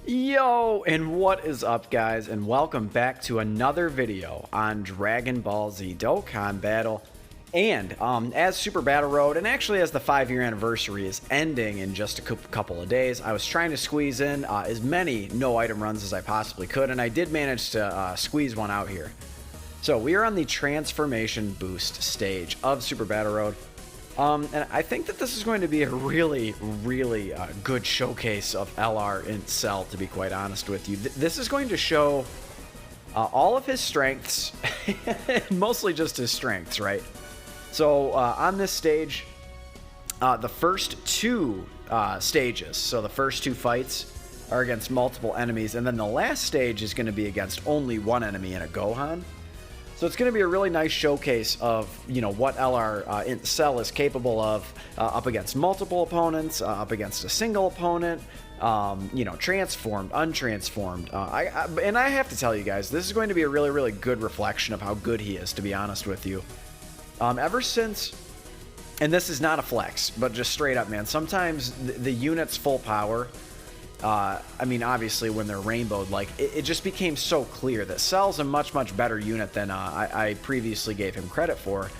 Yo, and what is up, guys, and welcome back to another video on Dragon Ball Z Dokkan Battle. And as Super Battle Road, and actually as the 5-year anniversary is ending in just a couple of days, I was trying to squeeze in as many no item runs as I possibly could, and I did manage to squeeze one out here. So we are on the transformation boost stage of Super Battle Road. And I think that this is going to be a really good showcase of LR in Cell, to be quite honest with you. This is going to show all of his strengths, mostly just his strengths, right? So on this stage, the first two stages, so the first two fights are against multiple enemies, and then the last stage is going to be against only one enemy in a Gohan. So it's going to be a really nice showcase of, you know, what LR in Cell is capable of up against multiple opponents, up against a single opponent, you know, transformed, untransformed. And I have to tell you guys, this is going to be a really good reflection of how good he is, to be honest with you. Ever since, and this is not a flex, but just straight up, man, sometimes the unit's full power, I mean, obviously, when they're rainbowed, like, it just became so clear that Cell's a much better unit than I previously gave him credit for.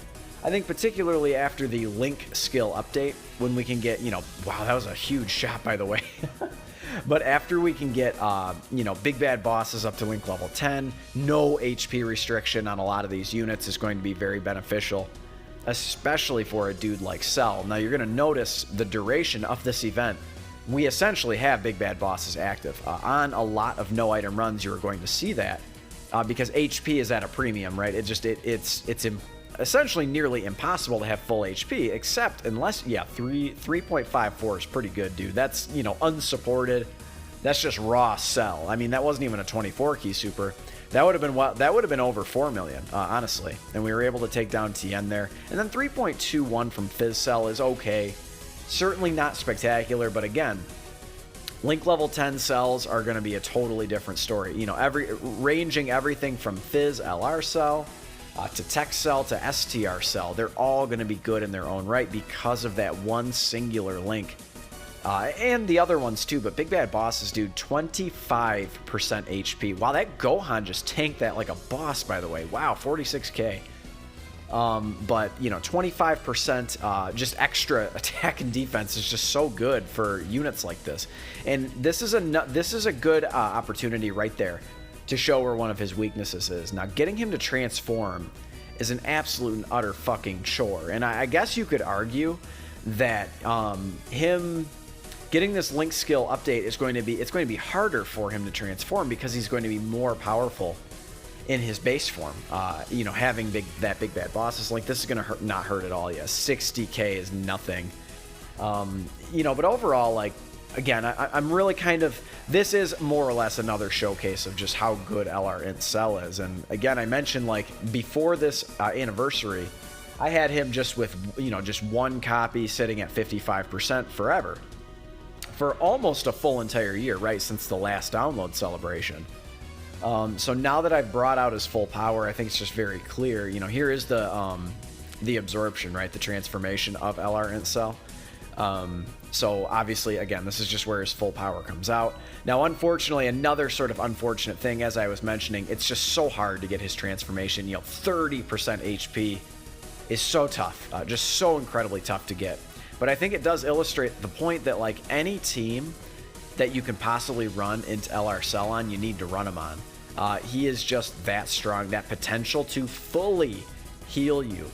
I think particularly after the Link skill update, when we can get, you know, wow, that was a huge shot, by the way. But after we can get, you know, big bad bosses up to Link level 10, no HP restriction on a lot of these units is going to be very beneficial, especially for a dude like Cell. Now, you're going to notice the duration of this event. We essentially have big bad bosses active. On a lot of no item runs, you're going to see that because HP is at a premium, right? It's essentially nearly impossible to have full HP, except unless, yeah, 3.54 is pretty good, dude. That's, you know, unsupported. That's just raw Cell. I mean, that wasn't even a 24 key super. That would have been that would have been over 4 million, honestly. And we were able to take down Tien there. And then 3.21 from Fizz Cell is okay. Certainly not spectacular, but again, Link level 10 cells are going to be a totally different story. You know, ranging everything from Fizz LR Cell to Tech Cell to STR Cell, they're all going to be good in their own right because of that one singular Link. And the other ones too, but Big Bad Bosses, dude, 25% HP. Wow, that Gohan just tanked that like a boss, by the way. Wow, 46k. But, you know, 25% just extra attack and defense is just so good for units like this. And this is a good opportunity right there to show where one of his weaknesses is. Now, getting him to transform is an absolute and utter fucking chore. And I guess you could argue that him getting this Link skill update is going to be harder for him to transform because he's going to be more powerful in his base form. You know, having big bad bosses like this is going to not hurt at all. Yeah, 60k is nothing. You know, but overall, like, again, I'm really kind of, this is more or less another showcase of just how good LR Int Cell is. And again, I mentioned, like, before this anniversary, I had him just with, you know, just one copy sitting at 55% forever for almost a full entire year, right, since the last download celebration. So now that I've brought out his full power, I think it's just very clear. You know, here is the absorption, right? The transformation of LR Int Cell. So obviously, again, this is just where his full power comes out. Now, unfortunately, another sort of unfortunate thing, as I was mentioning, it's just so hard to get his transformation. You know, 30% HP is so tough, just so incredibly tough to get. But I think it does illustrate the point that, like, any team that you can possibly run into LR Cell on, you need to run him on. He is just that strong, that potential to fully heal you.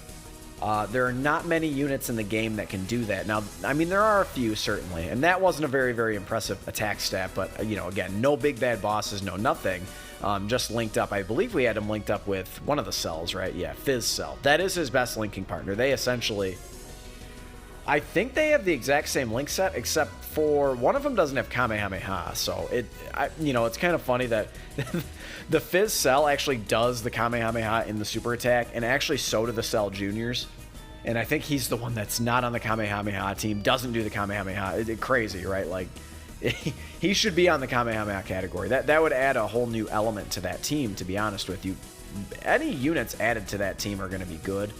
There are not many units in the game that can do that. Now, I mean, there are a few, certainly, and that wasn't a very impressive attack stat, but, you know, again, no big bad bosses, no nothing. Just linked up. I believe we had him linked up with one of the cells, right? Yeah, Fizz Cell. That is his best linking partner. They essentially, I think they have the exact same link set, except for one of them doesn't have Kamehameha. So you know, it's kind of funny that the Fizz Cell actually does the Kamehameha in the super attack, and actually so do the Cell Juniors. And I think he's the one that's not on the Kamehameha team, doesn't do the Kamehameha. It's crazy, right? Like, he should be on the Kamehameha category. That would add a whole new element to that team, to be honest with you. Any units added to that team are going to be good.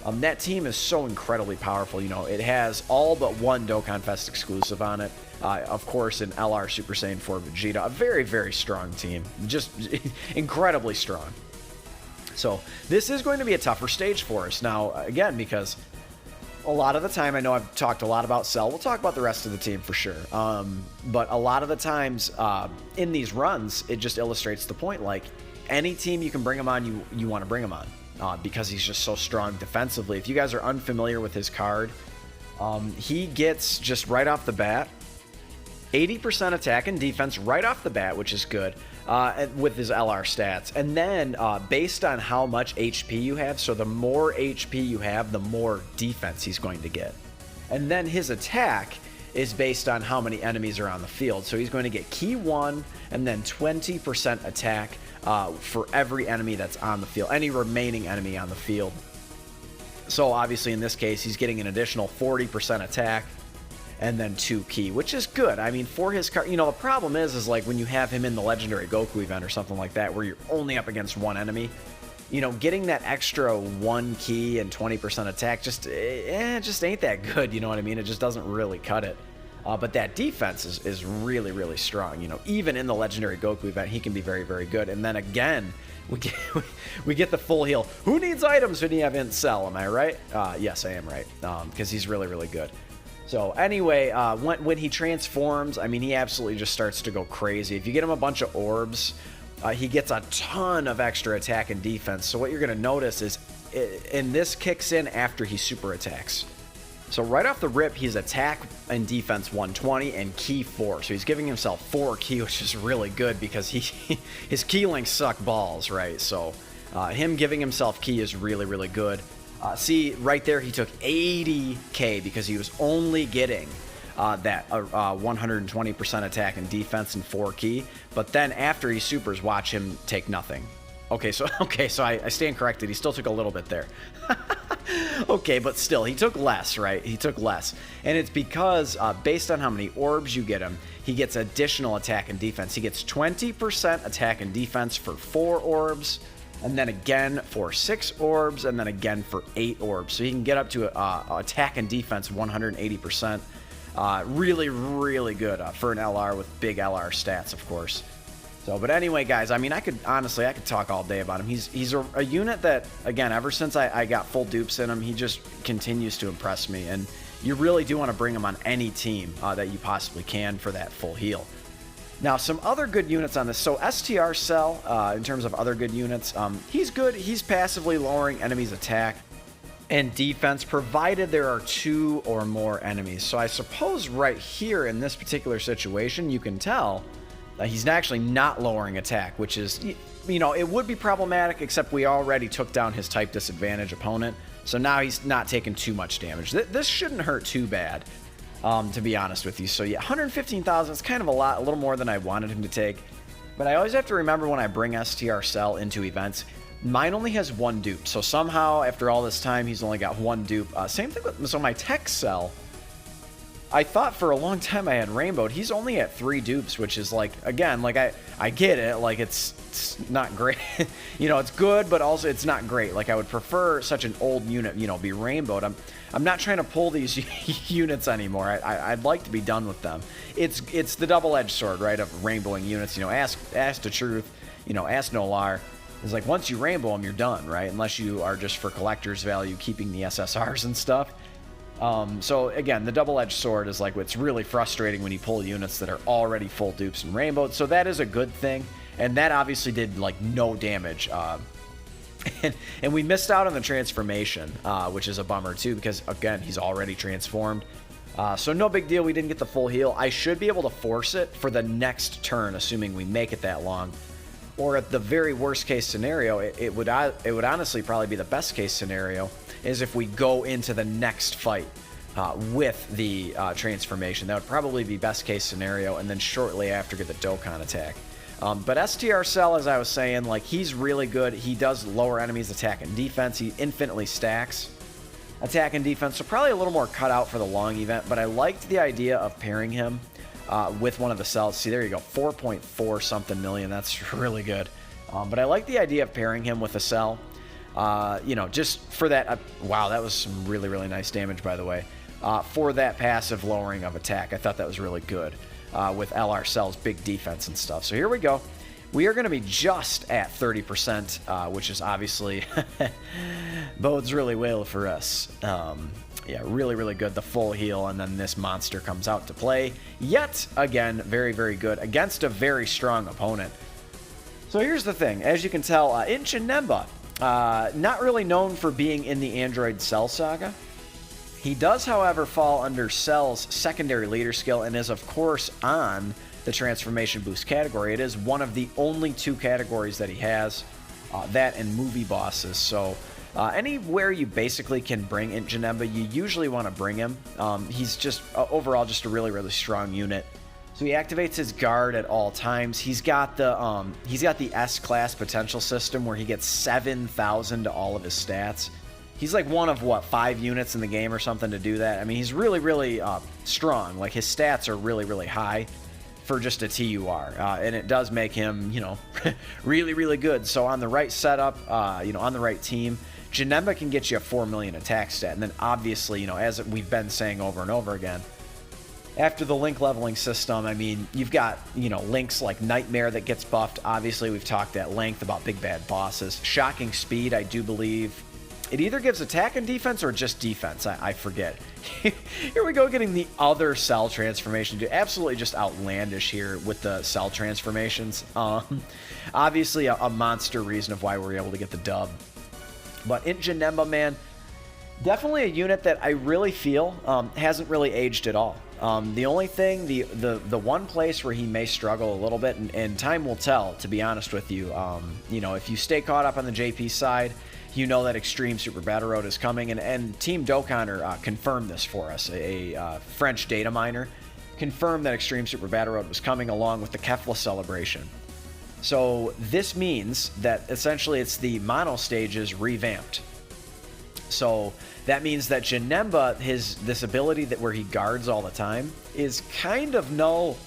That team is so incredibly powerful. You know, it has all but one Dokkan Fest exclusive on it. Of course, an LR Super Saiyan 4 Vegeta. A very, very strong team. Just incredibly strong. So this is going to be a tougher stage for us. Now, again, because a lot of the time, I know I've talked a lot about Cell. We'll talk about the rest of the team for sure. But a lot of the times in these runs, it just illustrates the point. Like, any team you can bring him on, you want to bring him on. Because he's just so strong defensively. If you guys are unfamiliar with his card, he gets, just right off the bat, 80% attack and defense right off the bat, which is good, with his LR stats. And then based on how much HP you have, so the more HP you have, the more defense he's going to get. And then his attack is based on how many enemies are on the field. So he's going to get Key 1 and then 20% attack for every enemy that's on the field, any remaining enemy on the field. So obviously in this case, he's getting an additional 40% attack and then 2 key, which is good. I mean, for his card, you know, the problem is like when you have him in the Legendary Goku event or something like that, where you're only up against one enemy, you know, getting that extra 1 key and 20% attack just ain't that good. You know what I mean? It just doesn't really cut it. But that defense is really, really strong. You know, even in the Legendary Goku event, he can be very, very good. And then again, we get the full heal. Who needs items when you have INT Cell? Am I right? Yes, I am right. Because he's really, really good. So anyway, when he transforms, I mean, he absolutely just starts to go crazy. If you get him a bunch of orbs, he gets a ton of extra attack and defense. So what you're going to notice is, and this kicks in after he super attacks. So right off the rip, he's attack and defense 120 and key 4. So he's giving himself 4 key, which is really good because his key links suck balls, right? So him giving himself key is really, really good. See, right there, he took 80k because he was only getting that 120% attack and defense and 4 key. But then after he supers, watch him take nothing. Okay, so I stand corrected. He still took a little bit there. Okay, but still, he took less, right? He took less. And it's because, based on how many orbs you get him, he gets additional attack and defense. He gets 20% attack and defense for 4 orbs, and then again for 6 orbs, and then again for 8 orbs. So he can get up to attack and defense 180%. Really, really good for an LR with big LR stats, of course. So, but anyway, guys, I mean, I could talk all day about him. He's a unit that, again, ever since I got full dupes in him, he just continues to impress me. And you really do want to bring him on any team that you possibly can for that full heal. Now, some other good units on this. So, STR Cell, in terms of other good units, he's good. He's passively lowering enemies' attack and defense, provided there are 2 or more enemies. So, I suppose right here in this particular situation, you can tell he's actually not lowering attack, which is, you know, it would be problematic, except we already took down his type disadvantage opponent. So now he's not taking too much damage. This shouldn't hurt too bad, to be honest with you. So yeah, 115,000 is kind of a little more than I wanted him to take. But I always have to remember when I bring STR Cell into events, mine only has 1 dupe. So somehow, after all this time, he's only got 1 dupe. Same thing with, so my Tech Cell, I thought for a long time I had rainbowed. He's only at 3 dupes, which is like, again, like I get it. Like it's not great. You know, it's good, but also it's not great. Like I would prefer such an old unit, you know, be rainbowed. I'm not trying to pull these units anymore. I'd like to be done with them. It's the double-edged sword, right, of rainbowing units. You know, ask the truth. You know, ask Nolar. It's like once you rainbow them, you're done, right? Unless you are just for collector's value, keeping the SSRs and stuff. So again, the double-edged sword is like what's really frustrating when you pull units that are already full dupes and rainbowed. So that is a good thing, and that obviously did like no damage. And we missed out on the transformation, which is a bummer too, because again, he's already transformed. So no big deal. We didn't get the full heal. I should be able to force it for the next turn, assuming we make it that long. Or at the very worst case scenario, it would honestly probably be the best case scenario, is if we go into the next fight with the transformation. That would probably be best case scenario, and then shortly after get the Dokkan attack. But STR Cell, as I was saying, like he's really good. He does lower enemies' attack and defense. He infinitely stacks attack and defense, so probably a little more cut out for the long event, but I liked the idea of pairing him with one of the cells. See, there you go, 4.4 something million. That's really good. But I like the idea of pairing him with a cell. You know, just for that. Wow, that was some really, really nice damage, by the way. For that passive lowering of attack, I thought that was really good with LR Cell's big defense and stuff. So here we go. We are going to be just at 30%, which is obviously bodes really well for us. Yeah, really, really good. The full heal, and then this monster comes out to play. Yet again, very, very good against a very strong opponent. So here's the thing. As you can tell, INT Janemba, not really known for being in the Android Cell saga. He does, however, fall under Cell's secondary leader skill and is, of course, on the transformation boost category. It is one of the only 2 categories that he has, that and movie bosses. So anywhere you basically can bring INT Janemba, you usually want to bring him. He's just overall just a really, really strong unit. So he activates his guard at all times. He's got the S-class potential system where he gets 7,000 to all of his stats. He's like one of, what, 5 units in the game or something to do that. I mean, he's really, really strong. Like, his stats are really, really high for just a TUR. And it does make him, you know, really, really good. So on the right setup, you know, on the right team, Janemba can get you a 4 million attack stat. And then obviously, you know, as we've been saying over and over again, after the Link leveling system, I mean, you've got, you know, Links like Nightmare that gets buffed. Obviously, we've talked at length about big bad bosses. Shocking Speed, I do believe. It either gives attack and defense or just defense. I forget. Here we go, getting the other Cell transformation. Dude, absolutely just outlandish here with the Cell transformations. Obviously, a monster reason of why we're able to get the dub. But INT Janemba, man, definitely a unit that I really feel hasn't really aged at all. The only thing, the one place where he may struggle a little bit, and time will tell, to be honest with you. You know, if you stay caught up on the JP side, you know that Extreme Super Battle Road is coming, and Team Dokkan confirmed this for us. A French data miner confirmed that Extreme Super Battle Road was coming along with the Kefla celebration. So this means that essentially it's the mono stages revamped. So that means that Janemba, this ability that where he guards all the time, is kind of null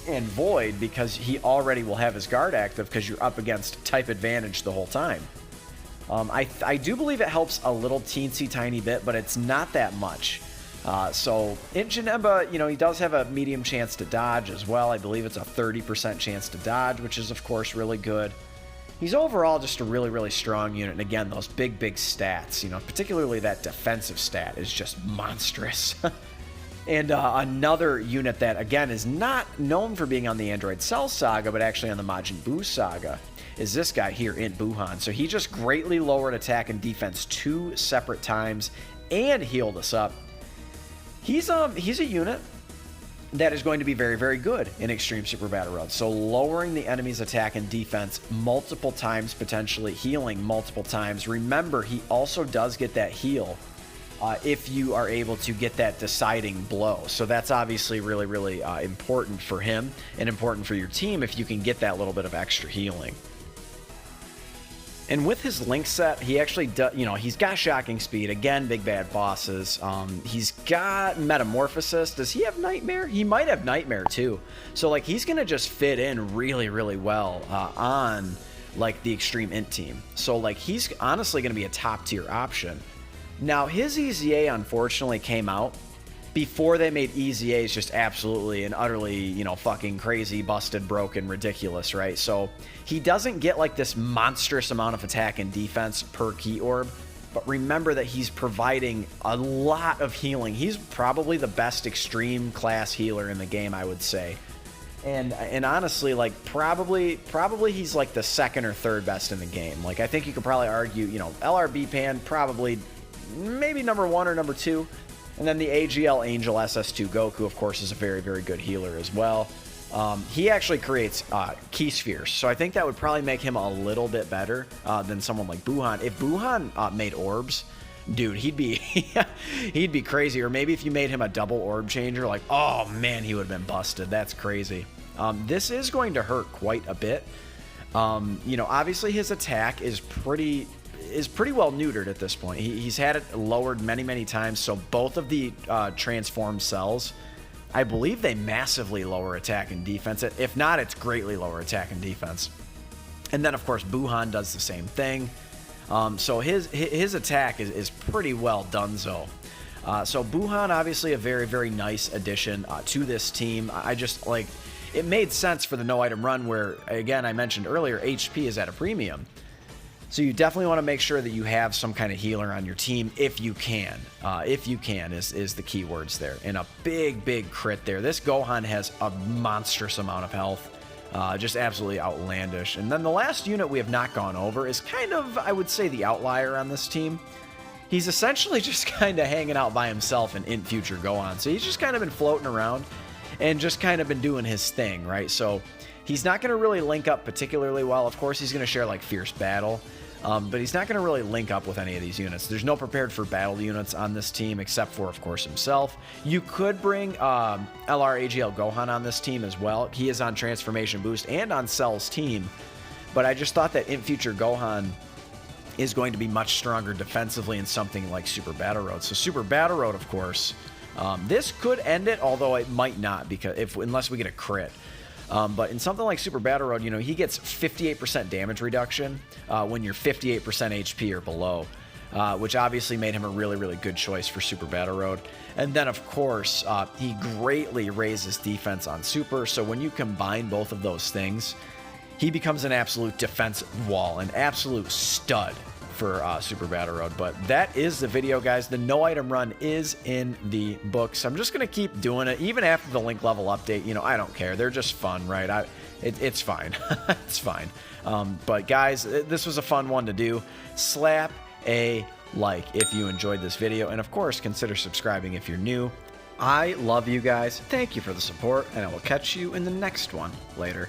and void because he already will have his guard active because you're up against type advantage the whole time. I do believe it helps a little teensy tiny bit, but it's not that much. So INT Janemba, you know, he does have a medium chance to dodge as well. I believe it's a 30% chance to dodge, which is of course really good. He's overall just a really, really strong unit. And again, those big, big stats, you know, particularly that defensive stat is just monstrous. And another unit that, again, is not known for being on the Android Cell saga, but actually on the Majin Buu saga, is this guy here, INT Buhan. So he just greatly lowered attack and defense 2 separate times and healed us up. He's a unit that is going to be very, very good in Extreme Super Battle Road. So lowering the enemy's attack and defense multiple times, potentially healing multiple times. Remember, he also does get that heal if you are able to get that deciding blow. So that's obviously really, really important for him and important for your team if you can get that little bit of extra healing. And with his Link set, he actually does, you know, he's got Shocking Speed. Again, big bad bosses. He's got Metamorphosis. Does he have Nightmare? He might have Nightmare too. So like he's gonna just fit in really, really well on like the Extreme INT team. So like he's honestly gonna be a top tier option. Now his EZA unfortunately came out before they made EZAs just absolutely and utterly, you know, fucking crazy, busted, broken, ridiculous, right? So he doesn't get like this monstrous amount of attack and defense per key orb, but remember that he's providing a lot of healing. He's probably the best extreme class healer in the game, I would say. And honestly, like probably he's like the second or third best in the game. Like I think you could probably argue, you know, LRB Pan probably maybe number 1 or number 2. And then the AGL Angel SS2 Goku, of course, is a very, very good healer as well. He actually creates key spheres, so I think that would probably make him a little bit better than someone like Buhan. If Buhan made orbs, dude, he'd be he'd be crazy. Or maybe if you made him a double orb changer, like, oh man, he would have been busted. That's crazy. This is going to hurt quite a bit. You know, obviously his attack is pretty well neutered at this point. He's had it lowered many, many times, so both of the transformed cells, I believe they massively lower attack and defense. If not, it's greatly lower attack and defense. And then, of course, Buhan does the same thing. So his attack is pretty well donezo. So Buhan, obviously a very, very nice addition to this team. I just like, it made sense for the no item run where, again, I mentioned earlier, HP is at a premium. So you definitely want to make sure that you have some kind of healer on your team if you can. If you can is the key words there. And a big, big crit there. This Gohan has a monstrous amount of health. Just absolutely outlandish. And then the last unit we have not gone over is kind of, I would say, the outlier on this team. He's essentially just kind of hanging out by himself in INT Future Gohan. So he's just kind of been floating around and just kind of been doing his thing, right? So he's not going to really link up particularly well. Of course, he's going to share like Fierce Battle. But he's not going to really link up with any of these units. There's no prepared for battle units on this team except for, of course, himself. You could bring LR AGL Gohan on this team as well. He is on Transformation Boost and on Cell's team. But I just thought that in future Gohan is going to be much stronger defensively in something like Super Battle Road. So Super Battle Road, of course, this could end it, although it might not because unless we get a crit. But in something like Super Battle Road, you know, he gets 58% damage reduction when you're 58% HP or below, which obviously made him a really, really good choice for Super Battle Road. And then, of course, he greatly raises defense on Super, so when you combine both of those things, he becomes an absolute defense wall, an absolute stud for Super Battle Road. But that is the video, guys. The no item run is in the books. I'm just going to keep doing it even after the link level update. You know, I don't care. They're just fun, right? It's fine. It's fine. But guys, this was a fun one to do. Slap a like if you enjoyed this video, and of course consider subscribing if you're new. I love you guys. Thank you for the support, and I will catch you in the next one. Later.